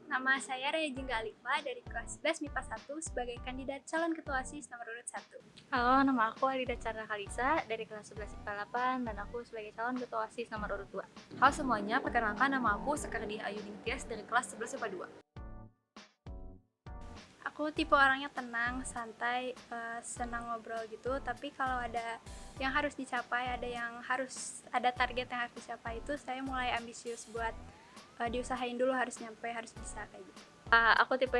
Nama saya Raya Jingga Alifa dari kelas 11 MIPA 1 sebagai kandidat calon ketua OSIS nomor urut 1. Halo, nama aku Alida Chandra Kalisa dari kelas 11 IPA 8 dan aku sebagai calon ketua OSIS nomor urut 2. Halo semuanya, perkenalkan nama aku Sekardi Ayu Ningtyas dari kelas 11 IPA 2. Aku tipe orangnya tenang, santai, senang ngobrol gitu. Tapi kalau ada yang harus dicapai, ada target yang harus dicapai itu, saya mulai ambisius buat diusahain dulu, harus nyampe, harus bisa kayak gitu. Aku tipe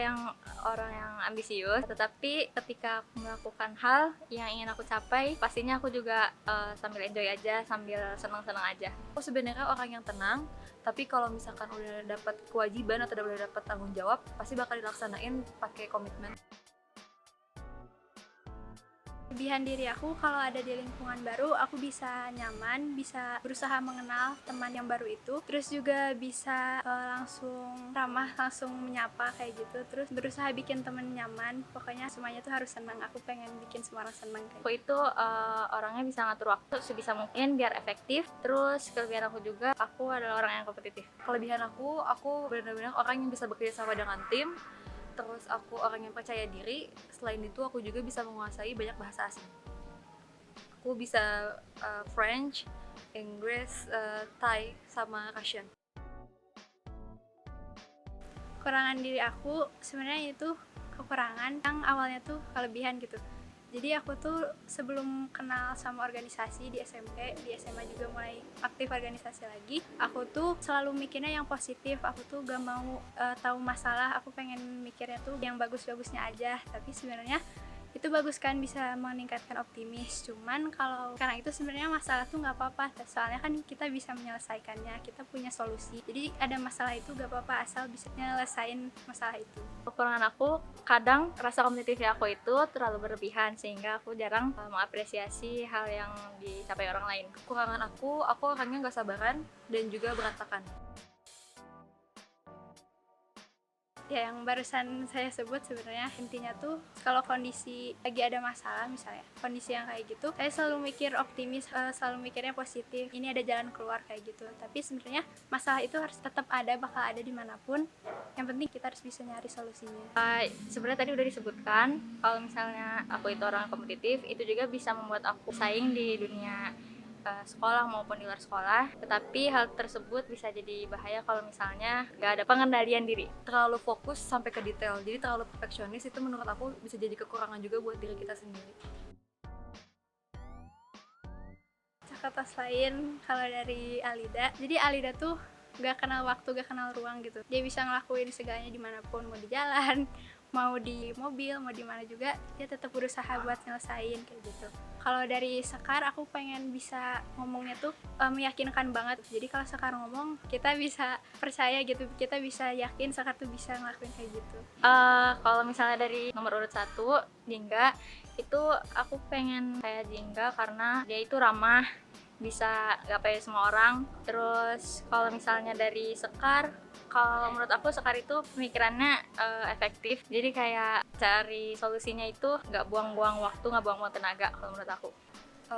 orang yang ambisius, tetapi ketika aku melakukan hal yang ingin aku capai, pastinya aku juga sambil enjoy aja, sambil senang-senang aja. Aku sebenarnya orang yang tenang, tapi kalau misalkan udah dapat kewajiban atau udah dapat tanggung jawab, pasti bakal dilaksanain pakai komitmen. Kelebihan diri aku kalau ada di lingkungan baru, aku bisa nyaman, bisa berusaha mengenal teman yang baru itu, terus juga bisa langsung ramah, langsung menyapa kayak gitu, terus berusaha bikin temen nyaman. Pokoknya semuanya tuh harus senang, aku pengen bikin semua orang senang kayak Aku itu orangnya bisa ngatur waktu sebisa mungkin biar efektif. Terus kelebihan aku juga, aku adalah orang yang kompetitif. Kelebihan aku benar-benar orang yang bisa bekerja sama dengan tim. Terus aku orang yang percaya diri. Selain itu aku juga bisa menguasai banyak bahasa asing. Aku bisa French, Inggris, Thai, sama Russian. Kekurangan diri aku sebenarnya itu kekurangan yang awalnya tuh kelebihan gitu. Jadi aku tuh sebelum kenal sama organisasi di SMP, di SMA juga mulai aktif organisasi lagi. Aku tuh selalu mikirnya yang positif, aku tuh gak mau tahu masalah, aku pengen mikirnya tuh yang bagus-bagusnya aja. Tapi sebenarnya itu bagus kan, bisa meningkatkan optimis. Cuman kalau karena itu sebenarnya masalah tuh nggak apa-apa, soalnya kan kita bisa menyelesaikannya, kita punya solusi. Jadi ada masalah itu gak apa-apa asal bisa nyelesain masalah itu. Kekurangan aku, kadang rasa kompetitifnya aku itu terlalu berlebihan sehingga aku jarang mengapresiasi hal yang dicapai orang lain. Kekurangan aku orangnya gak sabaran dan juga berantakan. Ya, yang barusan saya sebut sebenarnya intinya tuh kalau kondisi lagi ada masalah, misalnya kondisi yang kayak gitu, saya selalu mikir optimis, selalu mikirnya positif, ini ada jalan keluar kayak gitu. Tapi sebenarnya masalah itu harus tetap ada, bakal ada dimanapun. Yang penting kita harus bisa nyari solusinya. Sebenarnya tadi udah disebutkan kalau misalnya aku itu orang kompetitif, itu juga bisa membuat aku saing di dunia sekolah maupun di luar sekolah. Tetapi hal tersebut bisa jadi bahaya kalau misalnya nggak ada pengendalian diri. Terlalu fokus sampai ke detail, jadi terlalu perfeksionis itu menurut aku bisa jadi kekurangan juga buat diri kita sendiri. Catatan lain kalau dari Alida, jadi Alida tuh gak kenal waktu, gak kenal ruang gitu. Dia bisa ngelakuin segalanya dimanapun, mau di jalan, mau di mobil, mau di mana juga, dia tetap berusaha buat nyelesain kayak gitu. Kalau dari Sekar, aku pengen bisa ngomongnya tuh meyakinkan banget. Jadi kalau Sekar ngomong, kita bisa percaya gitu, kita bisa yakin Sekar tuh bisa ngelakuin kayak gitu. Kalau misalnya dari nomor urut 1, Jingga, itu aku pengen kayak Jingga karena dia itu ramah, bisa gapai semua orang. Terus kalau misalnya dari Sekar, kalau menurut aku Sekar itu pemikirannya efektif, jadi kayak cari solusinya itu nggak buang-buang waktu, nggak buang-buang tenaga kalau menurut aku.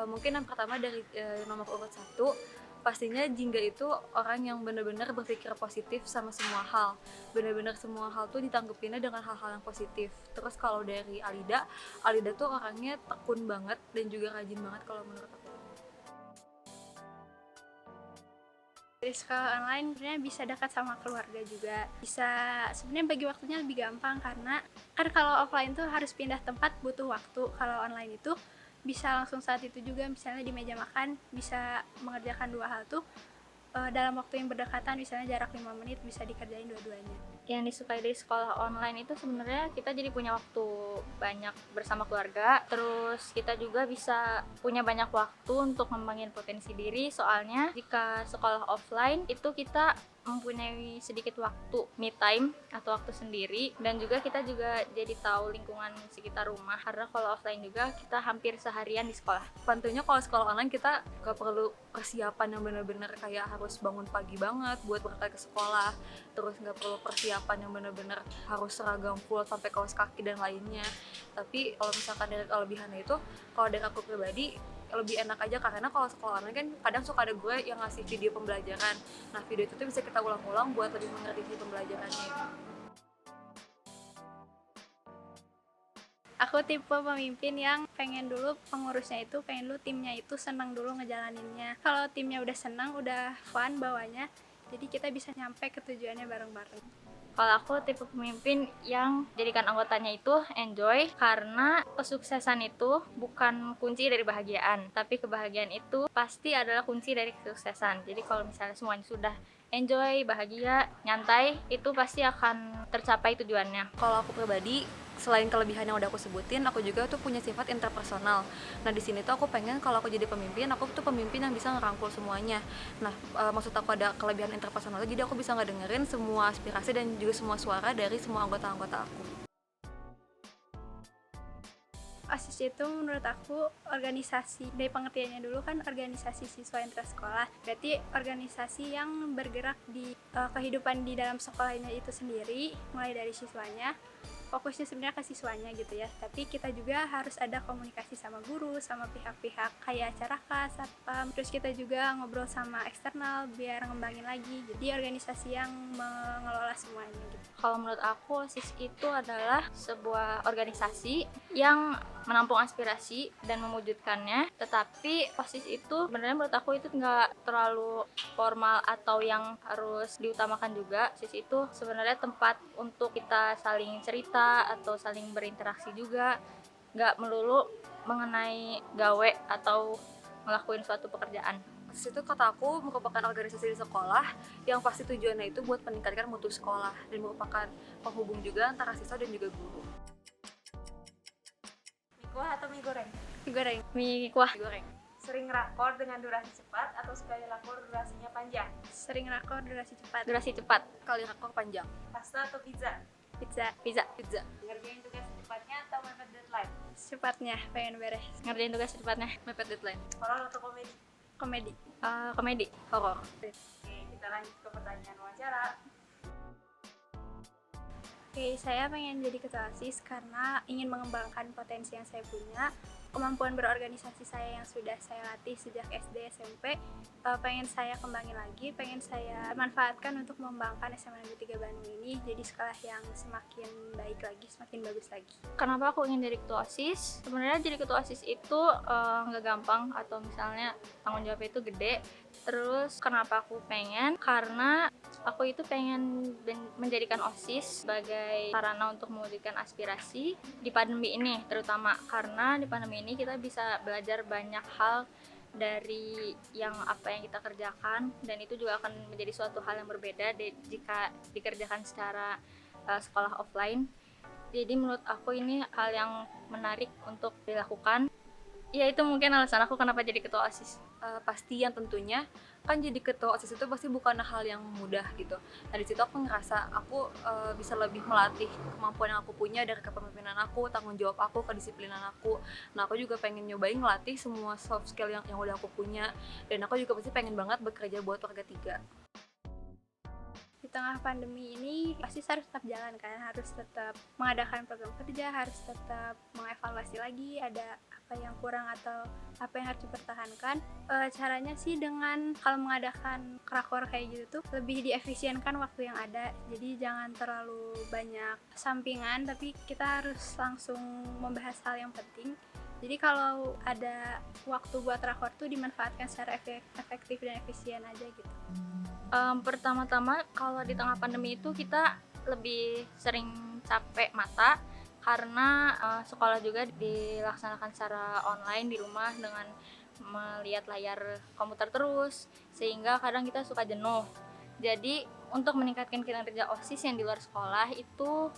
Mungkin yang pertama dari nomor urut 1, pastinya Jingga itu orang yang benar-benar berpikir positif sama semua hal. Benar-benar semua hal tuh ditanggepinnya dengan hal-hal yang positif. Terus kalau dari Alida tuh orangnya tekun banget dan juga rajin banget kalau menurut aku. Dari sekolah online sebenarnya bisa dekat sama keluarga juga, bisa sebenarnya bagi waktunya lebih gampang karena kan kalau offline tuh harus pindah tempat, butuh waktu. Kalau online itu bisa langsung saat itu juga, misalnya di meja makan bisa mengerjakan dua hal tuh dalam waktu yang berdekatan, misalnya jarak 5 menit bisa dikerjain dua-duanya. Yang disukai dari sekolah online itu sebenarnya kita jadi punya waktu banyak bersama keluarga, terus kita juga bisa punya banyak waktu untuk ngembangin potensi diri. Soalnya jika sekolah offline itu kita mempunyai sedikit waktu me time atau waktu sendiri, dan juga kita juga jadi tahu lingkungan sekitar rumah, karena kalau offline juga kita hampir seharian di sekolah. Tentunya kalau sekolah online kita gak perlu persiapan yang benar-benar kayak harus bangun pagi banget buat berangkat ke sekolah, terus gak perlu persiapan yang benar-benar harus seragam full sampai kaos kaki dan lainnya. Tapi kalau misalkan dari kelebihannya itu, kalau dari aku pribadi lebih enak aja, karena kalau sekolah online kan kadang suka ada gue yang ngasih video pembelajaran. Nah, video itu tuh bisa kita ulang-ulang buat lebih mengerti pembelajarannya. Aku tipe pemimpin yang pengen dulu pengurusnya itu, pengen dulu timnya itu senang dulu ngejalaninnya. Kalau timnya udah senang, udah fun bawanya, jadi kita bisa nyampe ke tujuannya bareng-bareng. Kalau aku tipe pemimpin yang jadikan anggotanya itu enjoy, karena kesuksesan itu bukan kunci dari kebahagiaan, tapi kebahagiaan itu pasti adalah kunci dari kesuksesan. Jadi kalau misalnya semuanya sudah enjoy, bahagia, nyantai, itu pasti akan tercapai tujuannya. Kalau aku pribadi, selain kelebihan yang udah aku sebutin, aku juga tuh punya sifat interpersonal. Nah di sini tuh aku pengen kalau aku jadi pemimpin, aku tuh pemimpin yang bisa ngerangkul semuanya. Nah maksud aku ada kelebihan interpersonal, jadi aku bisa ngedengerin semua aspirasi dan juga semua suara dari semua anggota-anggota aku. OSIS itu menurut aku organisasi, dari pengertiannya dulu kan organisasi siswa intrasekolah, berarti organisasi yang bergerak di kehidupan di dalam sekolahnya itu sendiri, mulai dari siswanya, fokusnya sebenarnya ke siswanya gitu ya, tapi kita juga harus ada komunikasi sama guru, sama pihak-pihak kayak Caraka, Satpam, terus kita juga ngobrol sama eksternal biar ngembangin lagi, jadi organisasi yang mengelola semuanya gitu. Kalau menurut aku, OSIS itu adalah sebuah organisasi yang menampung aspirasi dan mewujudkannya, tetapi OSIS itu sebenarnya menurut aku itu nggak terlalu formal atau yang harus diutamakan juga. OSIS itu sebenarnya tempat untuk kita saling cerita atau saling berinteraksi juga, nggak melulu mengenai gawe atau ngelakuin suatu pekerjaan. OSIS itu kata aku merupakan organisasi di sekolah yang pasti tujuannya itu buat meningkatkan mutu sekolah dan merupakan penghubung juga antara siswa dan juga guru. Mie kuah atau mie goreng? Goreng. Mie kuah. Goreng. Sering rakor dengan durasi cepat atau sekali rakor durasinya panjang? Sering rakor durasi cepat. Durasi cepat. Kali rakor panjang. Pasta atau pizza? Pizza. Pizza. Pizza. Ngerjain tugas secepatnya atau mepet deadline? Cepatnya, pengen beres. Ngerjain tugas secepatnya. Mepet deadline. Horor atau komedi? Komedi. Komedi. Horor. Oke, kita lanjut ke pertanyaan wawancara. Oke, saya pengen jadi ketua OSIS karena ingin mengembangkan potensi yang saya punya, kemampuan berorganisasi saya yang sudah saya latih sejak SD, SMP, pengen saya kembangin lagi, pengen saya manfaatkan untuk mengembangkan SMA Negeri 3 Bandung ini jadi sekolah yang semakin baik lagi, semakin bagus lagi. Kenapa aku ingin jadi ketua OSIS? Sebenarnya jadi ketua OSIS itu nggak gampang, atau misalnya tanggung jawabnya itu gede. Terus kenapa aku pengen? Karena aku itu pengen menjadikan OSIS sebagai sarana untuk mewujudkan aspirasi di pandemi ini, terutama karena di pandemi ini kita bisa belajar banyak hal dari yang apa yang kita kerjakan, dan itu juga akan menjadi suatu hal yang berbeda jika dikerjakan secara sekolah offline. Jadi menurut aku ini hal yang menarik untuk dilakukan. Ya itu mungkin alasan aku kenapa jadi ketua OSIS. Pasti yang tentunya kan jadi ketua OSIS itu pasti bukan hal yang mudah gitu. Nah di situ aku ngerasa aku bisa lebih melatih kemampuan yang aku punya dari kepemimpinan aku, tanggung jawab aku, kedisiplinan aku. Nah aku juga pengen nyobain ngelatih semua soft skill yang udah aku punya, dan aku juga pasti pengen banget bekerja buat warga 3. Di tengah pandemi ini pasti harus tetap jalan kan, harus tetap mengadakan program kerja, harus tetap mengevaluasi lagi ada apa yang kurang atau apa yang harus dipertahankan. Caranya sih dengan kalau mengadakan rakor kayak gitu tuh lebih diefisienkan waktu yang ada, jadi jangan terlalu banyak sampingan, tapi kita harus langsung membahas hal yang penting. Jadi kalau ada waktu buat rakor tuh dimanfaatkan secara efektif dan efisien aja gitu. Pertama-tama kalau di tengah pandemi itu kita lebih sering capek mata karena sekolah juga dilaksanakan secara online di rumah dengan melihat layar komputer terus, sehingga kadang kita suka jenuh. Jadi untuk meningkatkan kinerja OSIS yang di luar sekolah itu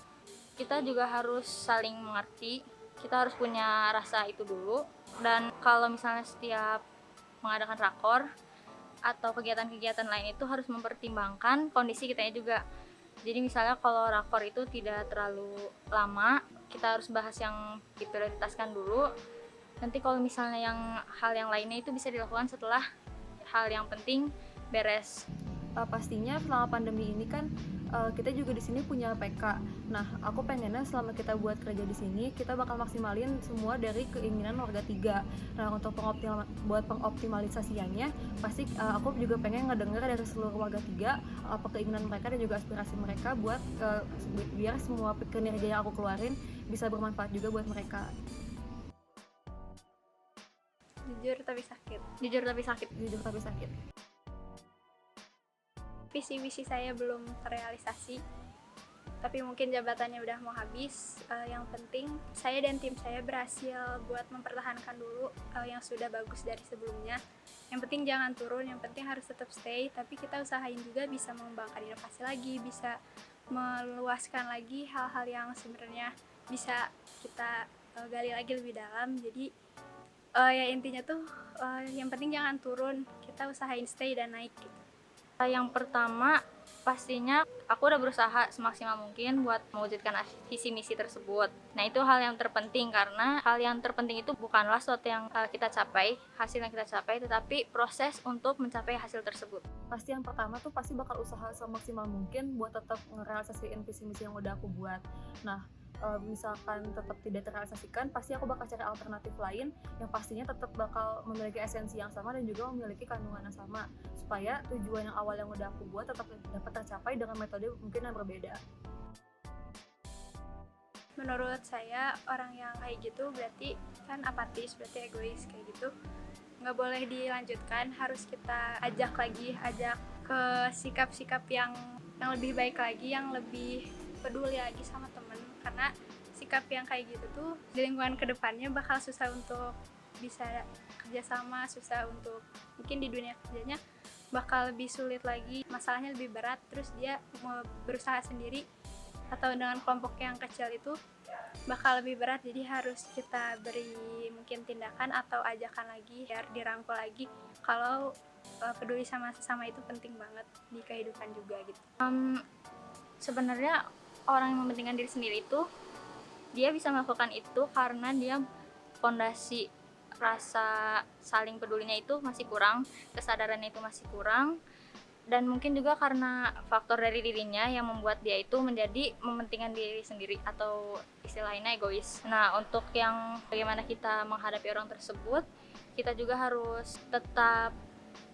kita juga harus saling mengerti, kita harus punya rasa itu dulu. Dan kalau misalnya setiap mengadakan rakor atau kegiatan-kegiatan lain itu harus mempertimbangkan kondisi kitanya juga. Jadi misalnya kalau rakor itu tidak terlalu lama, kita harus bahas yang diprioritaskan dulu. Nanti kalau misalnya hal yang lainnya itu bisa dilakukan setelah hal yang penting beres. Pastinya selama pandemi ini kan kita juga di sini punya PK. Nah, aku pengennya selama kita buat kerja di sini, kita bakal maksimalin semua dari keinginan warga 3. Nah, untuk buat pengoptimalisasiannya, pasti aku juga pengen ngedenger dari seluruh warga 3 apa keinginan mereka dan juga aspirasi mereka buat biar semua kinerja yang aku keluarin bisa bermanfaat juga buat mereka. Jujur tapi sakit. Jujur tapi sakit. Jujur tapi sakit. Visi misi saya belum terrealisasi, tapi mungkin jabatannya udah mau habis. Yang penting saya dan tim saya berhasil buat mempertahankan dulu yang sudah bagus dari sebelumnya. Yang penting jangan turun, yang penting harus tetap stay, tapi kita usahain juga bisa mengembangkan inovasi lagi, bisa meluaskan lagi hal-hal yang sebenarnya bisa kita gali lagi lebih dalam. Jadi ya intinya tuh yang penting jangan turun, kita usahain stay dan naik gitu. Yang pertama, pastinya aku udah berusaha semaksimal mungkin buat mewujudkan visi misi tersebut. Nah, itu hal yang terpenting, karena hal yang terpenting itu bukanlah sesuatu yang kita capai, hasil yang kita capai, tetapi proses untuk mencapai hasil tersebut. Pasti yang pertama tuh pasti bakal usaha semaksimal mungkin buat tetap ngerealisasiin visi misi yang udah aku buat. Nah, misalkan tetap tidak terrealisasikan, pasti aku bakal cari alternatif lain yang pastinya tetap bakal memiliki esensi yang sama dan juga memiliki kandungan yang sama, supaya tujuan yang awal yang udah aku buat tetap dapat tercapai dengan metode mungkin yang berbeda. Menurut saya orang yang kayak gitu berarti kan apatis, berarti egois kayak gitu. Nggak boleh dilanjutkan, harus kita ajak ke sikap-sikap yang lebih baik lagi, yang lebih peduli lagi sama temen. Karena sikap yang kayak gitu tuh di lingkungan kedepannya bakal susah untuk bisa kerjasama, susah untuk mungkin di dunia kerjanya bakal lebih sulit lagi, masalahnya lebih berat, terus dia mau berusaha sendiri atau dengan kelompok yang kecil itu bakal lebih berat. Jadi harus kita beri mungkin tindakan atau ajakan lagi biar dirangkul lagi kalau peduli sama sesama itu penting banget di kehidupan juga gitu. Sebenarnya orang yang mementingkan diri sendiri itu dia bisa melakukan itu karena dia fondasi rasa saling pedulinya itu masih kurang, kesadarannya itu masih kurang, dan mungkin juga karena faktor dari dirinya yang membuat dia itu menjadi mementingkan diri sendiri atau istilahnya egois. Nah, untuk yang bagaimana kita menghadapi orang tersebut, kita juga harus tetap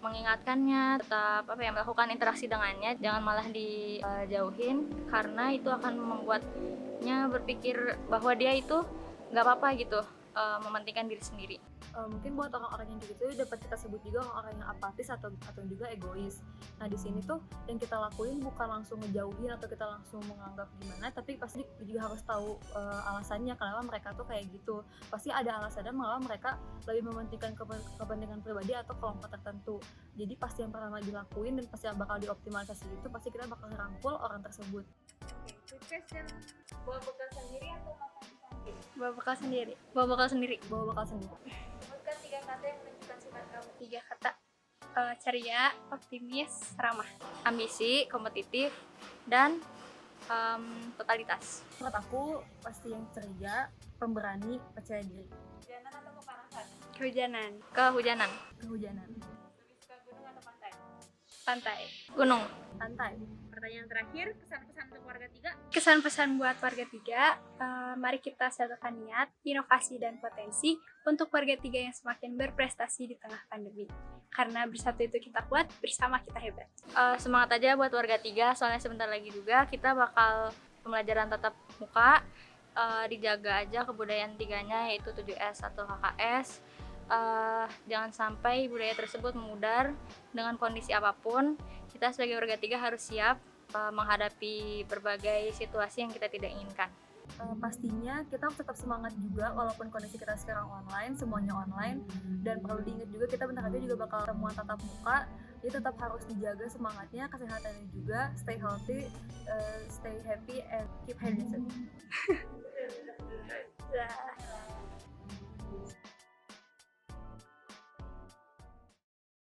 mengingatkannya, tetap melakukan interaksi dengannya, jangan malah dijauhin, karena itu akan membuatnya berpikir bahwa dia itu nggak apa-apa gitu mementingkan diri sendiri. Mungkin buat orang-orang yang gitu dapat kita sebut juga orang-orang yang apatis atau juga egois. Nah, di sini tuh yang kita lakuin bukan langsung ngejauhin atau kita langsung menganggap gimana, tapi pasti juga harus tahu alasannya kenapa mereka tuh kayak gitu. Pasti ada alasannya mengapa mereka lebih mementingkan kepentingan pribadi atau kelompok tertentu. Jadi pasti yang pertama dilakuin dan pasti yang bakal dioptimalisasi itu pasti kita bakal ngerangkul orang tersebut. Quick question, bawa bekal sendiri atau makan di kantin? Bawa bekal sendiri. Bawa bekal sendiri. Bawa bekal sendiri. Sebutkan 3 kata yang menunjukkan sifat kamu. 3 kata: ceria, optimis, ramah. Ambisi, kompetitif, dan totalitas. Menurut aku pasti yang ceria, pemberani, percaya diri. Hujanan atau kepanasan? Kehujanan. Kehujanan. Kehujanan. Lebih suka gunung atau pantai? Pantai. Gunung. Pantai. Pertanyaan terakhir, kesan-pesan untuk warga 3. Kesan-pesan buat warga 3, mari kita satukan niat, inovasi, dan potensi untuk warga 3 yang semakin berprestasi di tengah pandemi. Karena bersatu itu kita kuat, bersama kita hebat. Semangat aja buat warga 3, soalnya sebentar lagi juga kita bakal pembelajaran tatap muka. Dijaga aja kebudayaan 3-nya, yaitu 7S atau HKS. Jangan sampai budaya tersebut memudar dengan kondisi apapun. Kita sebagai warga 3 harus siap menghadapi berbagai situasi yang kita tidak inginkan. Pastinya kita harus tetap semangat juga walaupun kondisi kita sekarang online, semuanya online, dan perlu diingat juga kita bentar lagi juga bakal temuan tatap muka. Jadi tetap harus dijaga semangatnya, kesehatannya juga, stay healthy, stay happy, and keep hydrated.